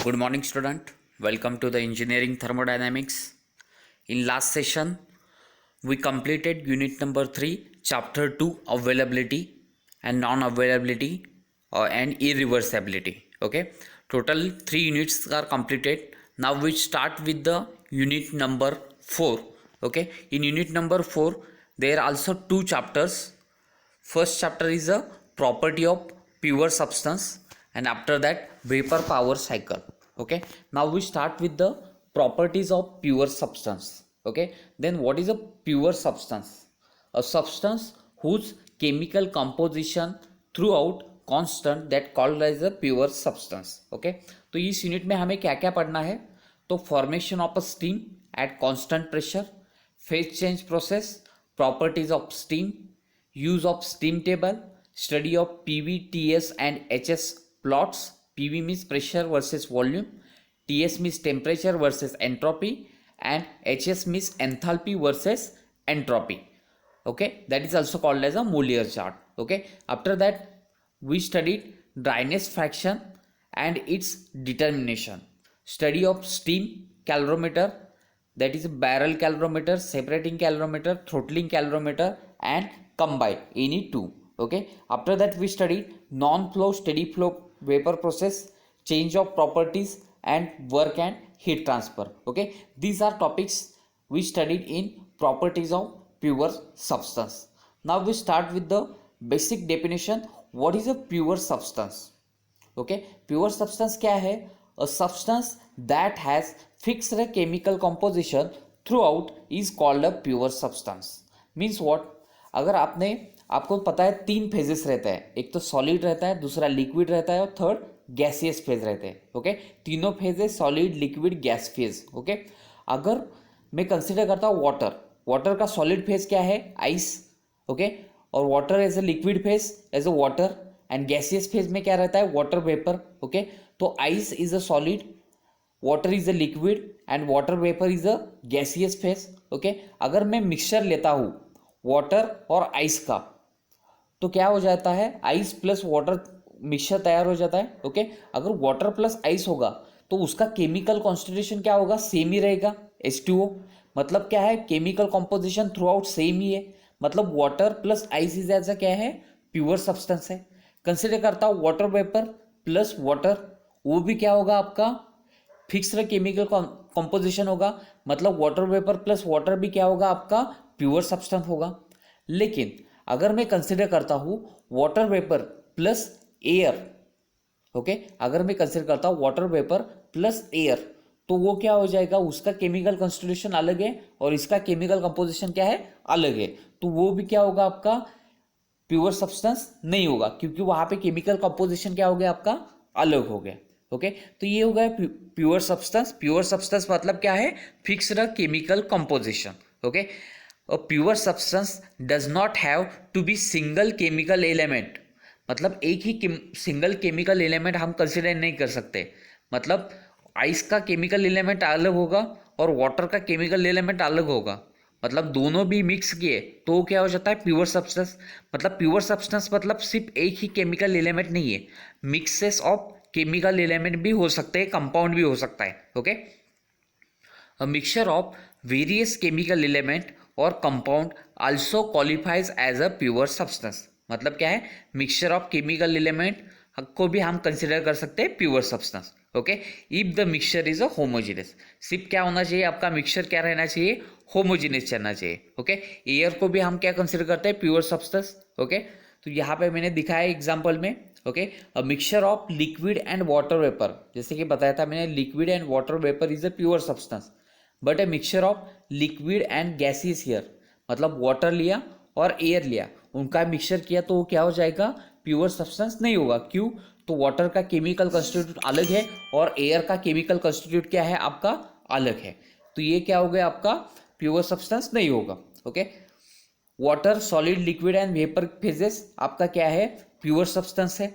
Good morning, student. Welcome to the Engineering Thermodynamics. In last session, we completed unit number 3, chapter 2, availability and non-availability and irreversibility. Okay, total 3 units are completed. Now we start with the unit number 4. Okay, in unit number 4, there are also 2 chapters. First chapter is a property of pure substance, and after that vapor power cycle. Okay, now we start with the properties of pure substance. Okay, then what is a pure substance? A substance whose chemical composition throughout constant that called as a pure substance. Okay, तो इस unit में हमें क्या क्या पढ़ना है? तो formation of a steam at constant pressure, phase change process, properties of steam, use of steam table, study of PV, TS and HS plots. PV means pressure versus volume, TS means temperature versus entropy, and HS means enthalpy versus entropy. Okay, that is also called as a Mollier chart. Okay, after that we studied dryness fraction and its determination, study of steam calorimeter, that is barrel calorimeter, separating calorimeter, throttling calorimeter, and combine any two. Okay, after that we studied non-flow steady flow vapor process, change of properties, and work and heat transfer. Okay, these are topics we studied in properties of pure substance. Now we start with the basic definition. What is a pure substance? Okay, pure substance क्या है? A substance that has fixed chemical composition throughout is called a pure substance. Means what? अगर आपको पता है 3 phases रहता है, एक तो सॉलिड रहता है, दूसरा लिक्विड रहता है और थर्ड गैसियस फेज रहते हैं. ओके, तीनों फेज है solid, liquid, gas phase. Okay, अगर मैं कंसिडर करता हूँ वाटर का सॉलिड फेज क्या है? आइस. ओके, और water as a liquid phase as a water, and gaseous phase में क्या रहता है? Water vapour. ओके, तो ice is a solid, water is a liquid and water vapour is a gaseous phase. Okay, अगर मैं mixture लेता हूँ water और आइस का, तो क्या हो जाता है? आइस प्लस वाटर मिक्सचर तैयार हो जाता है. ओके, अगर वाटर प्लस आइस होगा तो उसका केमिकल कॉन्सेंट्रेशन क्या होगा? सेम ही रहेगा, H2O. मतलब क्या है? Chemical composition throughout same ही है. मतलब water plus ice is as a क्या है? प्योर सब्सटेंस है. कंसिडर करता हूँ वाटर वेपर प्लस वाटर, वो भी क्या होगा? आपका फिक्स्ड केमिकल कॉम्पोजिशन होगा. मतलब वाटर वेपर प्लस वाटर भी क्या होगा? आपका प्योर सब्सटेंस होगा. लेकिन अगर मैं कंसिडर करता हूँ water vapour plus air, okay, अगर मैं कंसिडर करता हूँ वाटर वेपर प्लस एयर, तो वो क्या हो जाएगा? उसका केमिकल कॉन्स्टिट्यूशन अलग है और इसका केमिकल कंपोजिशन क्या है? अलग है. तो वो भी क्या होगा? आपका प्योर सब्सटेंस नहीं होगा, क्योंकि वहां पे केमिकल कंपोजिशन क्या हो गया? आपका अलग हो गया. ओके, तो ये हो गया प्योर सब्सटेंस. प्योर सब्सटेंस मतलब क्या है? Fixed chemical composition. Okay, a pure substance does not have to be single chemical element. मतलब एक ही सिंगल केमिकल एलिमेंट हम कंसिडर नहीं कर सकते. मतलब आइस का केमिकल एलिमेंट अलग होगा और वाटर का केमिकल एलिमेंट अलग होगा. मतलब दोनों भी मिक्स किए तो क्या हो जाता है? Pure substance. मतलब प्योर सब्सटेंस मतलब सिर्फ एक ही केमिकल एलिमेंट नहीं है, मिक्सेस ऑफ केमिकल एलिमेंट भी हो सकते हैं, कंपाउंड भी हो सकता है. Okay, a mixture of various chemical element or compound also qualifies as a pure substance. मतलब क्या है? मिक्सचर ऑफ केमिकल एलिमेंट को भी हम कंसिडर कर सकते हैं pure substance. Okay, if the mixture is a homogeneous. सिर्फ क्या होना चाहिए? आपका मिक्सचर क्या रहना चाहिए? होमोजीनियस रहना चाहिए. ओके, एयर को भी हम क्या कंसिडर करते हैं? Pure substance. ओके, तो यहाँ पे मैंने दिखाया एग्जाम्पल में. Okay, a mixture of liquid and water vapour, जैसे कि बताया था मैंने, liquid and water vapour is a pure substance, but a mixture of liquid and gases here. मतलब वाटर लिया और एयर लिया, उनका मिक्सचर किया तो वो क्या हो जाएगा? प्योर सब्सटेंस नहीं होगा. क्यों? तो वाटर का केमिकल कंस्टिट्यूट अलग है और एयर का केमिकल कंस्टिट्यूट क्या है? आपका अलग है. तो ये क्या हो गया? आपका प्योर सब्सटेंस नहीं होगा. Okay, water, solid, liquid and vapour phases आपका क्या है? प्योर सब्सटेंस है.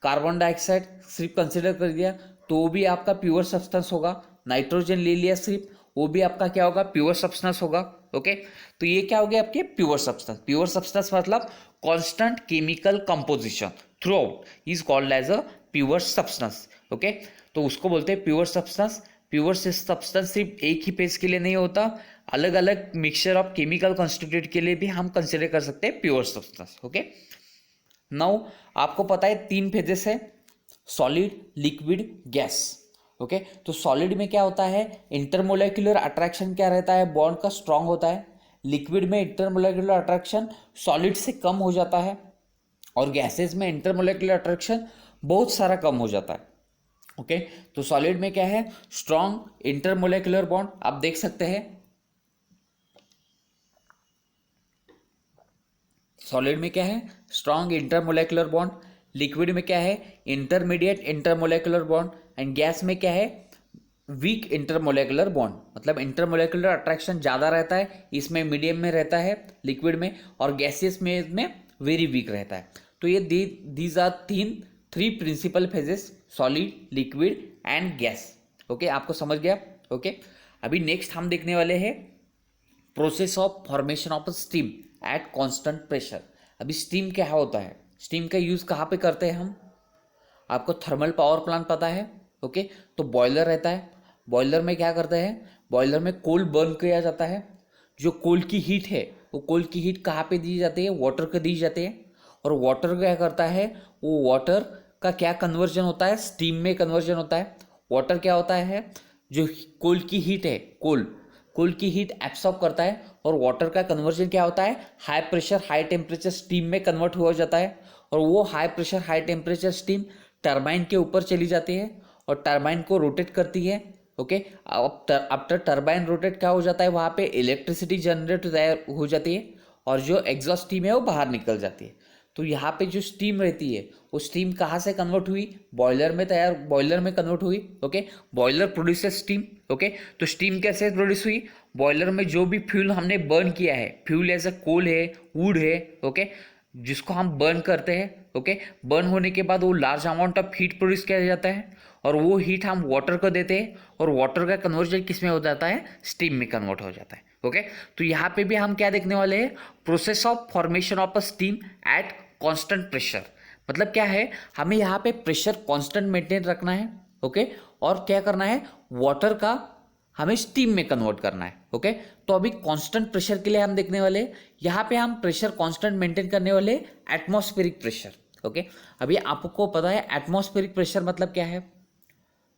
कार्बन डाइऑक्साइड सिर्फ कंसिडर कर दिया तो भी आपका प्योर सब्सटेंस होगा. नाइट्रोजन ले लिया सिर्फ, वो भी आपका क्या होगा? प्योर सब्सटेंस होगा. ओके, तो ये क्या हो गया? आपके प्योर सब्सटेंस. प्योर सब्सटेंस मतलब constant chemical composition throughout is called as a pure substance. Okay, तो उसको बोलते हैं प्योर सब्सटेंस। प्योर सब्सटेंस सिर्फ एक ही फेज के लिए नहीं होता, अलग अलग मिक्सचर ऑफ केमिकल कॉन्स्टिट्यूट के लिए भी हम कंसिडर कर सकते हैं प्योर सब्सटेंस। ओके, नाउ आपको पता है 3 फेजेस है, सॉलिड, लिक्विड, गैस। ओके, तो सॉलिड में क्या होता है, इंटरमोलेक्युलर अट्रैक्शन क्या रहता है, बॉन्ड का स्ट्रांग होता है। लिक्विड में इंटरमोलेक्युलर अट्रैक्शन सॉलिड से कम हो जाता है, और गैसेस में इंटरमोलेक्युलर अट्रैक्शन बहुत सारा कम हो जाता है। ओके, तो सॉलिड में क्या है, स्ट्रांग इंटरमोलेक्युलर बॉन्ड, आप देख सकते हैं सॉलिड में क्या है, स्ट्रांग इंटरमोलेक्युलर बॉन्ड। लिक्विड में क्या है, इंटरमीडिएट इंटरमोलेक्युलर बॉन्ड। एंड गैस में क्या है, वीक इंटरमोलेक्युलर बॉन्ड, मतलब इंटरमोलेक्युलर अट्रैक्शन ज़्यादा रहता है, इसमें मीडियम में रहता है लिक्विड में, और गैसेस में इसमें वेरी वीक रहता है। तो ये these are three principal phases, solid, liquid and gas. Okay, आपको समझ गया। ओके, अभी नेक्स्ट हम देखने वाले हैं process of formation of steam at constant pressure. अभी स्टीम क्या होता है, स्टीम का यूज़ कहाँ पे करते हैं हम, आपको थर्मल पावर प्लांट पता है। ओके, तो बॉयलर रहता है, बॉयलर में क्या करते हैं, बॉयलर में कोल बर्न किया जाता है। जो कोल की हीट है, वो कोल की हीट कहाँ पे दी जाती है, वाटर को दी जाती है, और वाटर क्या करता है, वो वाटर का क्या कन्वर्जन होता है, स्टीम में कन्वर्जन होता है। वाटर क्या होता है, जो कोल की हीट है, कोल की हीट एब्सॉर्ब करता है, और वाटर का कन्वर्जन क्या होता है, high pressure high temperature steam में कन्वर्ट हो जाता है, और वो high pressure high temperature steam turbine के ऊपर चली जाती है, और टरबाइन को रोटेट करती है। ओके, आफ्टर टरबाइन रोटेट क्या हो जाता है, वहाँ पे इलेक्ट्रिसिटी जनरेट हो जाती है, और जो एग्जॉस्ट स्टीम है वो बाहर निकल जाती है। तो यहाँ पे जो स्टीम रहती है, वो स्टीम कहाँ से कन्वर्ट हुई, बॉयलर में कन्वर्ट हुई। Okay, boiler produces steam. Okay, तो स्टीम कैसे प्रोड्यूस हुई, बॉयलर में जो भी फ्यूल हमने बर्न किया है, फ्यूल एज अ कोल है, वुड है, ओके, जिसको हम बर्न करते हैं। ओके, बर्न होने के बाद वो large amount of heat produce किया जाता है, और वो हीट हम वाटर को देते हैं, और वाटर का कन्वर्जन किस में हो जाता है, स्टीम में कन्वर्ट हो जाता है। ओके, तो यहाँ पे भी हम क्या देखने वाले हैं, process of formation of a steam at constant pressure. मतलब क्या है, हमें यहाँ पे प्रेशर कांस्टेंट मेंटेन रखना है। ओके, और क्या करना है, वाटर का हमें स्टीम में कन्वर्ट करना है। ओके, तो अभी कांस्टेंट प्रेशर के लिए हम देखने वाले, यहाँ पे हम प्रेशर कांस्टेंट मेंटेन करने वाले एटमॉस्फेरिक प्रेशर। ओके, अभी आपको पता है एटमॉस्फेरिक प्रेशर मतलब क्या है।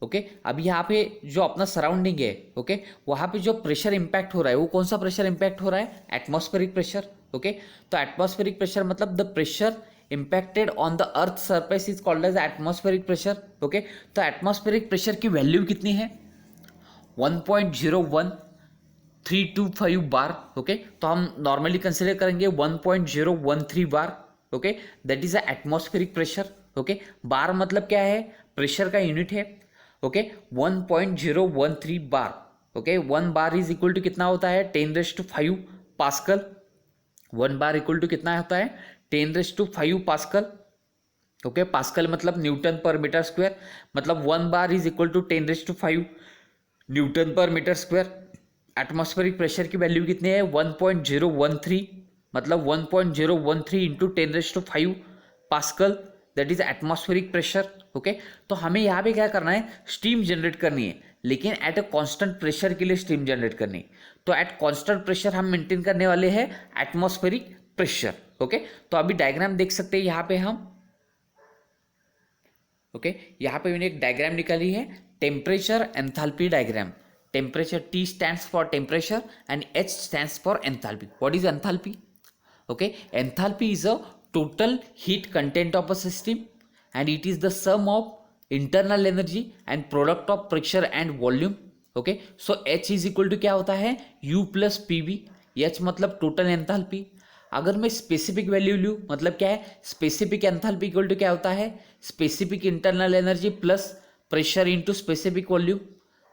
ओके, अभी यहाँ पे जो अपना सराउंडिंग है, ओके, वहाँ पे जो प्रेशर इंपैक्ट हो रहा है, वो कौन सा प्रेशर इंपैक्ट हो रहा है, एटमॉस्फेरिक प्रेशर। ओके, तो एटमॉस्फेरिक प्रेशर मतलब the pressure impacted on the earth surface is called as atmospheric pressure. Okay, तो एटमॉस्फेरिक प्रेशर की वैल्यू कितनी है, 1.01325 बार। ओके, तो हम नॉर्मली कंसिडर करेंगे 1.013 bar. Okay, that is a atmospheric pressure. Okay, bar मतलब क्या है, प्रेशर का यूनिट है। Okay, 1.013 bar. Okay, 1 bar is equal to कितना होता है, 10⁵ पास्कल। 1 बार इक्वल टू कितना होता है, 10⁵ पास्कल। ओके, पास्कल मतलब न्यूटन पर मीटर स्क्वायर, मतलब 1 bar is equal to 10⁵ newton per metre square. Atmospheric pressure की वैल्यू कितनी है, 1.013, मतलब 1.013 into 10⁵ pascal, that is atmospheric pressure. Okay, तो हमें यहाँ पे क्या करना है, स्टीम जनरेट करनी है, लेकिन एट अ कांस्टेंट प्रेशर के लिए स्टीम जनरेट करनी है। तो एट कांस्टेंट प्रेशर हम मेंटेन करने वाले हैं एटमॉस्फेरिक प्रेशर। ओके, तो अभी डायग्राम देख सकते हैं यहाँ पे हम। ओके, यहाँ पे मैंने एक डायग्राम निकाली है, temperature enthalpy diagram. Temperature, T stands for temperature and H stands for enthalpy. What is enthalpy? Okay, enthalpy is a total heat content of a system and it is the sum of internal energy and product of pressure and volume. Okay, so H is equal to क्या होता है, U plus PV। H मतलब total enthalpy. अगर मैं specific value लूँ, मतलब क्या है, स्पेसिफिक एंथैल्पी इक्वल टू क्या होता है, specific internal energy plus pressure into specific volume.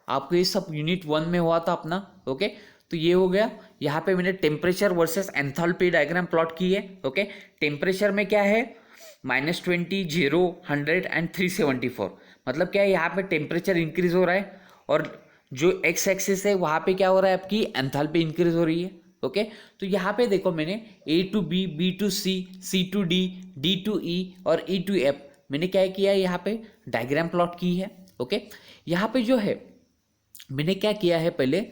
आपको ये सब यूनिट 1 में हुआ था अपना। ओके, तो ये हो गया। यहाँ पे मैंने temperature versus enthalpy diagram plot की है। ओके, टेम्परेचर में क्या है, -20, 0, 100 एंड 374। मतलब क्या है, यहाँ पे टेम्परेचर इंक्रीज हो रहा है, और जो एक्स एक्सिस है वहाँ पे क्या हो रहा है, आपकी एंथैल्पी इंक्रीज हो रही है। ओके, तो यहाँ पे देखो मैंने A to B, B to C, C to D, D to E और E to F मैंने क्या किया है, यहाँ पे डायग्राम प्लॉट की है। ओके, यहाँ पे जो है मैंने क्या किया है, पहले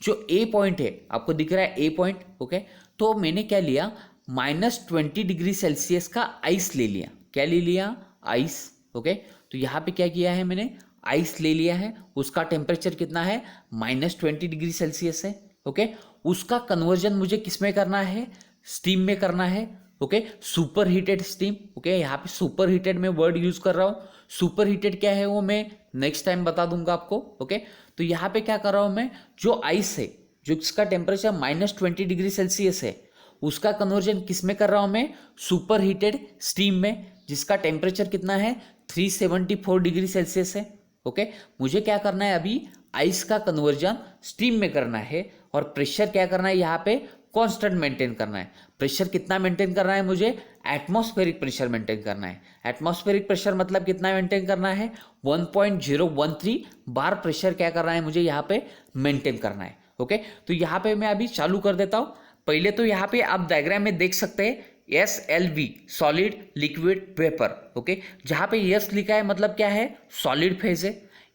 जो ए पॉइंट है आपको दिख रहा है ए पॉइंट, ओके, तो मैंने क्या लिया, -20 डिग्री सेल्सियस का आइस ले लिया। क्या ले लिया, आइस, ओके। तो यहाँ पे क्या किया है मैंने, आइस ले लिया है, उसका टेम्परेचर कितना है, -20 डिग्री सेल्सियस है, ओके। उसका कन्वर्जन मुझे किस में करना है, स्टीम में करना है, okay, super heated steam, okay. यहाँ पे सुपर हीटेड में वर्ड यूज कर रहा हूँ, सुपर हीटेड क्या है वो मैं नेक्स्ट टाइम बता दूंगा आपको, ओके। तो यहाँ पे क्या कर रहा हूँ मैं, जो आइस है, जो इसका टेम्परेचर -20 डिग्री सेल्सियस है, उसका कन्वर्जन किस में कर रहा हूँ मैं, सुपर हीटेड स्टीम में, जिसका टेम्परेचर कितना है, 374 डिग्री सेल्सियस है, ओके। मुझे क्या करना है, अभी आइस का कन्वर्जन स्टीम में करना है, और प्रेशर क्या करना है, यहाँ पे कांस्टेंट मेंटेन करना है। प्रेशर कितना मेंटेन करना है मुझे, एटमॉस्फेरिक प्रेशर मेंटेन करना है। एटमॉस्फेरिक प्रेशर मतलब कितना मेंटेन करना है, 1.013 बार प्रेशर क्या करना है मुझे यहाँ पे मेंटेन करना है, ओके। तो यहाँ पे मैं अभी चालू कर देता हूँ। पहले तो यहाँ पे आप डायग्राम में देख सकते हैं SLV, solid liquid vapour, okay. जहाँ पे S लिखा है मतलब क्या है, सॉलिड फेज है,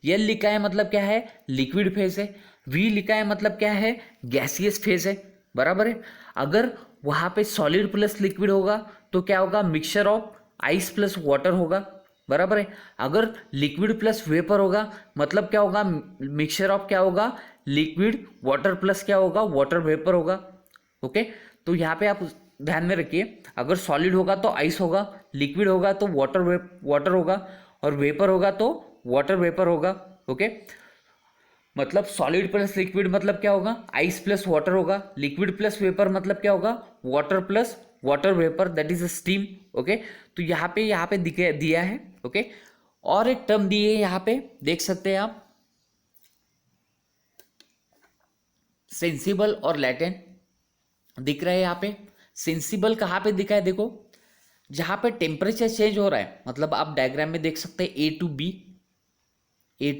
L लिखा है मतलब क्या है, लिक्विड फेज है, V लिखा है मतलब क्या है, गैसियस फेज है, बराबर है। अगर वहाँ पे सॉलिड प्लस लिक्विड होगा तो क्या होगा, mixture of ice plus water होगा, बराबर है। अगर लिक्विड प्लस वेपर होगा मतलब क्या होगा, मिक्सचर ऑफ क्या होगा, लिक्विड वाटर प्लस क्या होगा, वाटर वेपर होगा, ओके। तो यहाँ पे आप ध्यान में रखिए, अगर सॉलिड होगा तो आइस होगा, लिक्विड होगा तो वाटर होगा, और वेपर होगा तो वाटर वेपर होगा, ओके। मतलब सॉलिड प्लस लिक्विड मतलब क्या होगा, आइस प्लस वाटर होगा, लिक्विड प्लस वेपर मतलब क्या होगा, water plus water vapour, that is steam, okay. तो यहाँ पे दिया है, ओके। और एक टर्म दी है यहाँ पे, देख सकते हैं आप, सेंसिबल और लैटेंट दिख रहा है यहाँ पे। सेंसिबल कहाँ पे दिखा है, देखो जहाँ पे टेम्परेचर चेंज हो रहा है, मतलब आप डायग्राम में देख सकते हैं ए टू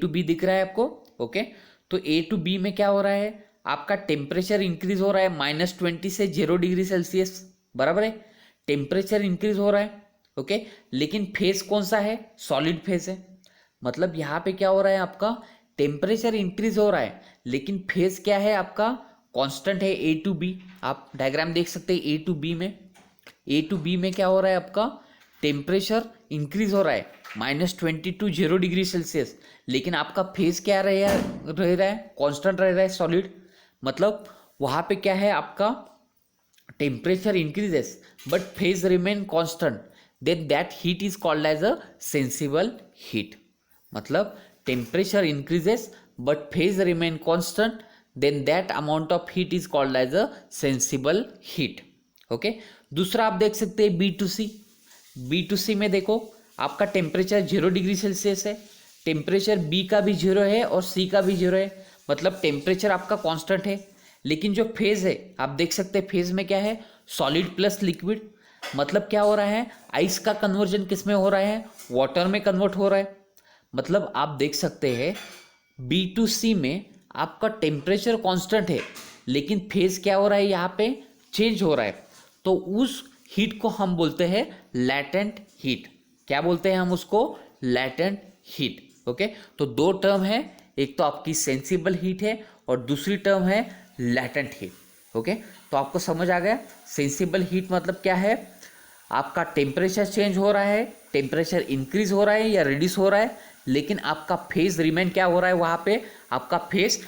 बी दिख रहा है आपको, ओके। तो ए टू बी में क्या हो रहा है, आपका टेम्परेचर इंक्रीज हो रहा है -20 से 0 डिग्री सेल्सियस, बराबर है। टेम्परेचर इंक्रीज हो रहा है, ओके, लेकिन फेज कौन सा है, सॉलिड फेज है। मतलब यहाँ पे क्या हो रहा है, आपका टेम्परेचर इंक्रीज हो रहा है, लेकिन फेज क्या है आपका, कांस्टेंट है, ए टू बी। आप डायग्राम देख सकते हैं ए टू बी में क्या हो रहा है, आपका टेम्परेचर इंक्रीज हो रहा है -20 to 0 डिग्री सेल्सियस, लेकिन आपका फेज क्या रह रहा है, कांस्टेंट रह रहा है, सॉलिड। मतलब वहाँ पे क्या है, आपका temperature increases but phase remain constant, then that heat is called as a sensible heat. मतलब temperature increases but phase remain constant, then that amount of heat is called as a sensible heat, okay. दूसरा आप देख सकते हैं B2C में देखो आपका temperature 0 degree Celsius है, टेम्परेचर बी का भी 0 है और सी का भी 0 है, मतलब टेम्परेचर आपका कांस्टेंट है, लेकिन जो फेज है आप देख सकते हैं, फेज में क्या है, सॉलिड प्लस लिक्विड। मतलब क्या हो रहा है, आइस का कन्वर्जन किस में हो रहा है, वाटर में कन्वर्ट हो रहा है। मतलब आप देख सकते हैं B2C में आपका टेम्परेचर कांस्टेंट है, लेकिन फेज क्या हो रहा है, यहाँ पे चेंज हो रहा है। तो उस हीट को हम बोलते हैं लैटेंट हीट। क्या बोलते हैं हम उसको, लैटेंट हीट, ओके। तो दो टर्म है, एक तो आपकी सेंसिबल हीट है और दूसरी टर्म है लैटेंट हीट, ओके। तो आपको समझ आ गया, सेंसिबल हीट मतलब क्या है, आपका टेम्परेचर चेंज हो रहा है, टेम्परेचर इंक्रीज हो रहा है या रिड्यूस हो रहा है, लेकिन आपका फेज रिमेन क्या हो रहा है, वहाँ पे आपका फेज